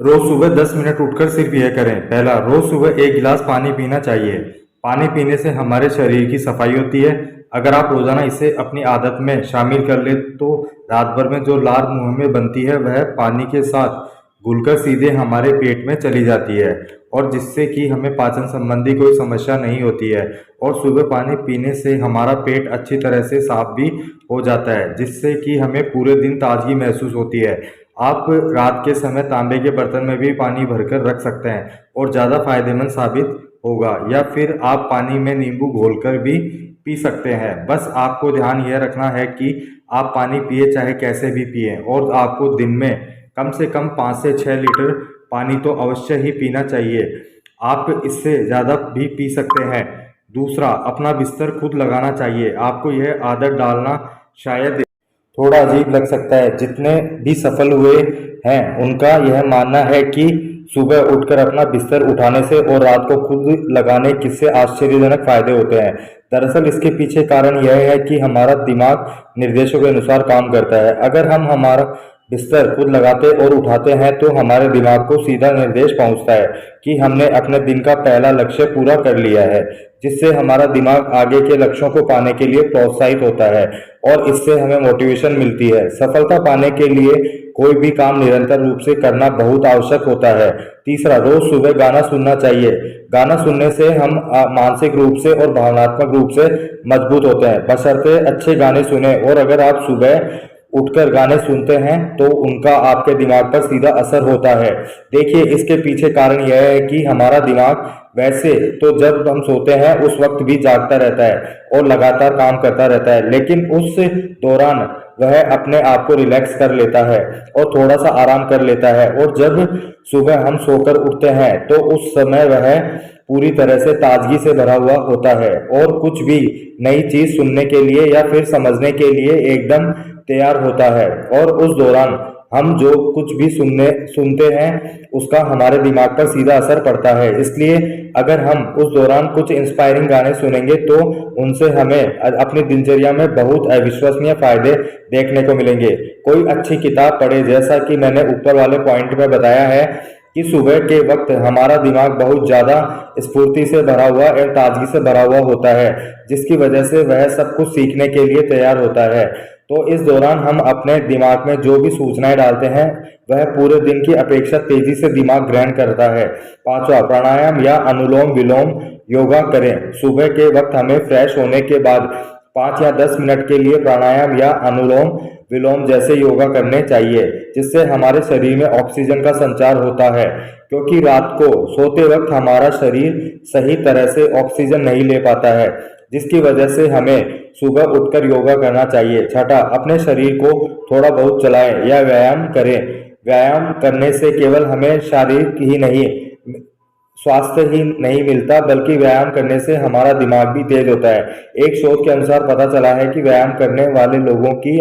रोज सुबह 10 मिनट उठकर सिर्फ यह करें। पहला, रोज सुबह एक गिलास पानी पीना चाहिए। पानी पीने से हमारे शरीर की सफाई होती है। अगर आप रोजाना इसे अपनी आदत में शामिल कर ले तो रात भर में जो लार मुंह में बनती है वह पानी के साथ घुलकर सीधे हमारे पेट में चली जाती है, और जिससे कि हमें पाचन संबंधी कोई समस्या नहीं होती है। और सुबह पानी पीने से हमारा पेट अच्छी तरह से साफ भी हो जाता है, जिससे कि हमें पूरे दिन ताजगी महसूस होती है। आप रात के समय तांबे के बर्तन में भी पानी भरकर रख सकते हैं और ज़्यादा फायदेमंद साबित होगा। या फिर आप पानी में नींबू घोलकर भी पी सकते हैं। बस आपको ध्यान यह रखना है कि आप पानी पिए चाहे कैसे भी पिए, और आपको दिन में कम से कम 5 से 6 लीटर पानी तो अवश्य ही पीना चाहिए। आप इससे ज़्यादा भी पी सकते हैं। दूसरा, अपना बिस्तर खुद लगाना चाहिए। आपको यह आदत डालना शायद थोड़ा अजीब लग सकता है। जितने भी सफल हुए हैं उनका यह मानना है कि सुबह उठकर अपना बिस्तर उठाने से और रात को खुद लगाने किससे आश्चर्यजनक फायदे होते हैं। दरअसल इसके पीछे कारण यह है कि हमारा दिमाग निर्देशों के अनुसार काम करता है। अगर हम हमारा बिस्तर खुद लगाते और उठाते हैं तो हमारे दिमाग को सीधा निर्देश पहुंचता है कि हमने अपने दिन का पहला लक्ष्य पूरा कर लिया है, जिससे हमारा दिमाग आगे के लक्ष्यों को पाने के लिए प्रोत्साहित होता है और इससे हमें मोटिवेशन मिलती है। सफलता पाने के लिए कोई भी काम निरंतर रूप से करना बहुत आवश्यक होता है। तीसरा, रोज सुबह गाना सुनना चाहिए। गाना सुनने से हम मानसिक रूप से और भावनात्मक रूप से मजबूत होते हैं, बशर्ते अच्छे गाने सुने। और अगर आप सुबह उठकर गाने सुनते हैं तो उनका आपके दिमाग पर सीधा असर होता है। देखिए, इसके पीछे कारण यह है कि हमारा दिमाग वैसे तो जब हम सोते हैं उस वक्त भी जागता रहता है और लगातार काम करता रहता है, लेकिन उस दौरान वह अपने आप को रिलैक्स कर लेता है और थोड़ा सा आराम कर लेता है। और जब सुबह हम सोकर उठते हैं तो उस समय वह पूरी तरह से ताजगी से भरा हुआ होता है और कुछ भी नई चीज सुनने के लिए या फिर समझने के लिए एकदम तैयार होता है। और उस दौरान हम जो कुछ भी सुनते हैं उसका हमारे दिमाग पर सीधा असर पड़ता है। इसलिए अगर हम उस दौरान कुछ इंस्पायरिंग गाने सुनेंगे तो उनसे हमें अपनी दिनचर्या में बहुत अविश्वसनीय फायदे देखने को मिलेंगे। कोई अच्छी किताब पढ़े, जैसा कि मैंने ऊपर वाले पॉइंट में बताया है कि सुबह के वक्त हमारा दिमाग बहुत ज़्यादा स्फूर्ति से भरा हुआ और ताजगी से भरा हुआ होता है, जिसकी वजह से वह सब कुछ सीखने के लिए तैयार होता है। तो इस दौरान हम अपने दिमाग में जो भी सूचनाएं डालते हैं वह पूरे दिन की अपेक्षा तेजी से दिमाग ग्रहण करता है। पांचवा, प्राणायाम या अनुलोम विलोम योगा करें। सुबह के वक्त हमें फ्रेश होने के बाद 5 या 10 मिनट के लिए प्राणायाम या अनुलोम विलोम जैसे योगा करने चाहिए, जिससे हमारे शरीर में ऑक्सीजन का संचार होता है, क्योंकि रात को सोते वक्त हमारा शरीर सही तरह से ऑक्सीजन नहीं ले पाता है, जिसकी वजह से हमें सुबह उठकर योगा करना चाहिए। छठा, अपने शरीर को थोड़ा बहुत चलाएं या व्यायाम करें। व्यायाम करने से केवल हमें शारीरिक ही नहीं स्वास्थ्य ही नहीं मिलता, बल्कि व्यायाम करने से हमारा दिमाग भी तेज होता है। एक शोध के अनुसार पता चला है कि व्यायाम करने वाले लोगों की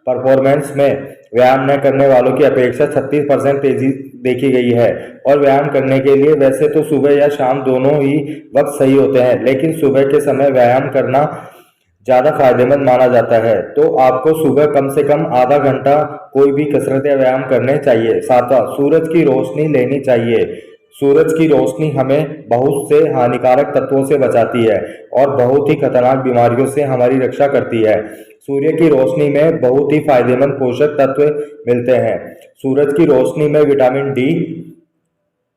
परफॉर्मेंस में व्यायाम न करने वालों की अपेक्षा 36% तेजी देखी गई है। और व्यायाम करने के लिए वैसे तो सुबह या शाम दोनों ही वक्त सही होते हैं, लेकिन सुबह के समय व्यायाम करना ज़्यादा फायदेमंद माना जाता है। तो आपको सुबह कम से कम आधा घंटा कोई भी कसरत या व्यायाम करने चाहिए। सातवां, सूरज की रोशनी लेनी चाहिए। सूरज की रोशनी हमें बहुत से हानिकारक तत्वों से बचाती है और बहुत ही खतरनाक बीमारियों से हमारी रक्षा करती है। सूर्य की रोशनी में बहुत ही फायदेमंद पोषक तत्व मिलते हैं। सूरज की रोशनी में विटामिन डी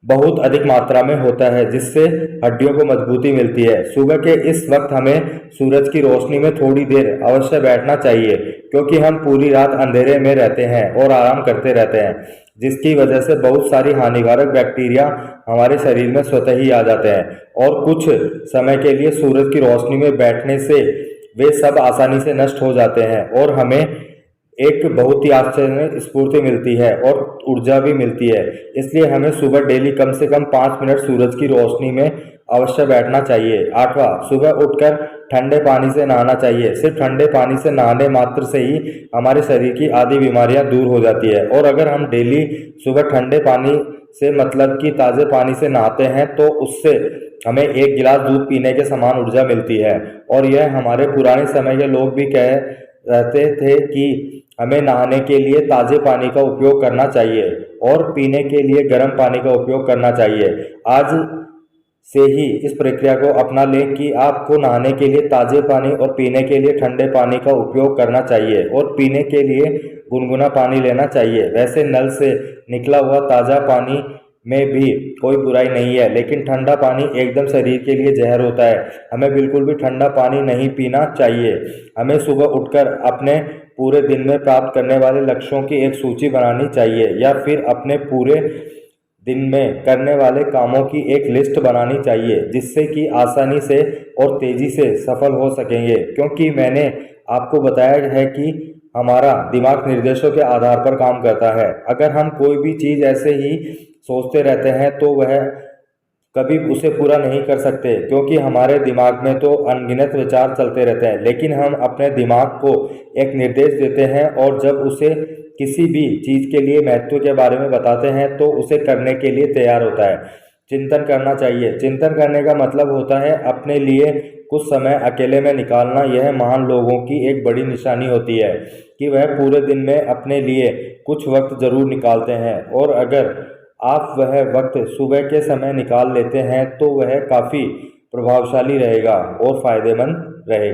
बहुत अधिक मात्रा में होता है, जिससे हड्डियों को मजबूती मिलती है। सुबह के इस वक्त हमें सूरज की रोशनी में थोड़ी देर अवश्य बैठना चाहिए, क्योंकि हम पूरी रात अंधेरे में रहते हैं और आराम करते रहते हैं, जिसकी वजह से बहुत सारी हानिकारक बैक्टीरिया हमारे शरीर में स्वतः ही आ जाते हैं। और कुछ समय के लिए सूरज की रोशनी में बैठने से वे सब आसानी से नष्ट हो जाते हैं और हमें एक बहुत ही आश्चर्य स्फूर्ति मिलती है और ऊर्जा भी मिलती है। इसलिए हमें सुबह डेली कम से कम 5 मिनट सूरज की रोशनी में अवश्य बैठना चाहिए। आठवां, सुबह उठकर ठंडे पानी से नहाना चाहिए। सिर्फ ठंडे पानी से नहाने मात्र से ही हमारे शरीर की आधी बीमारियां दूर हो जाती है। और अगर हम डेली सुबह ठंडे पानी से मतलब कि ताज़े पानी से नहाते हैं तो उससे हमें 1 गिलास दूध पीने के समान ऊर्जा मिलती है। और यह हमारे पुराने समय के लोग भी रहते थे कि हमें नहाने के लिए ताज़े पानी का उपयोग करना चाहिए। और पीने के लिए गर्म पानी का उपयोग करना चाहिए। आज से ही इस प्रक्रिया को अपना लें कि आपको नहाने के लिए ताज़े पानी और पीने के लिए ठंडे पानी का उपयोग करना चाहिए और पीने के लिए गुनगुना पानी लेना चाहिए। वैसे नल से निकला हुआ ताज़ा पानी में भी कोई बुराई नहीं है, लेकिन ठंडा पानी एकदम शरीर के लिए जहर होता है। हमें बिल्कुल भी ठंडा पानी नहीं पीना चाहिए। हमें सुबह उठकर अपने पूरे दिन में प्राप्त करने वाले लक्ष्यों की एक सूची बनानी चाहिए या फिर अपने पूरे दिन में करने वाले कामों की एक लिस्ट बनानी चाहिए, जिससे कि आसानी से और तेज़ी से सफल हो सकेंगे। क्योंकि मैंने आपको बताया है कि हमारा दिमाग निर्देशों के आधार पर काम करता है। अगर हम कोई भी चीज़ ऐसे ही सोचते रहते हैं तो वह कभी उसे पूरा नहीं कर सकते, क्योंकि हमारे दिमाग में तो अनगिनत विचार चलते रहते हैं। लेकिन हम अपने दिमाग को एक निर्देश देते हैं और जब उसे किसी भी चीज़ के लिए महत्व के बारे में बताते हैं तो उसे करने के लिए तैयार होता है। चिंतन करना चाहिए। चिंतन करने का मतलब होता है अपने लिए कुछ समय अकेले में निकालना। यह महान लोगों की एक बड़ी निशानी होती है कि वह पूरे दिन में अपने लिए कुछ वक्त जरूर निकालते हैं, और अगर आप वह वक्त सुबह के समय निकाल लेते हैं तो वह काफ़ी प्रभावशाली रहेगा और फ़ायदेमंद रहेगा।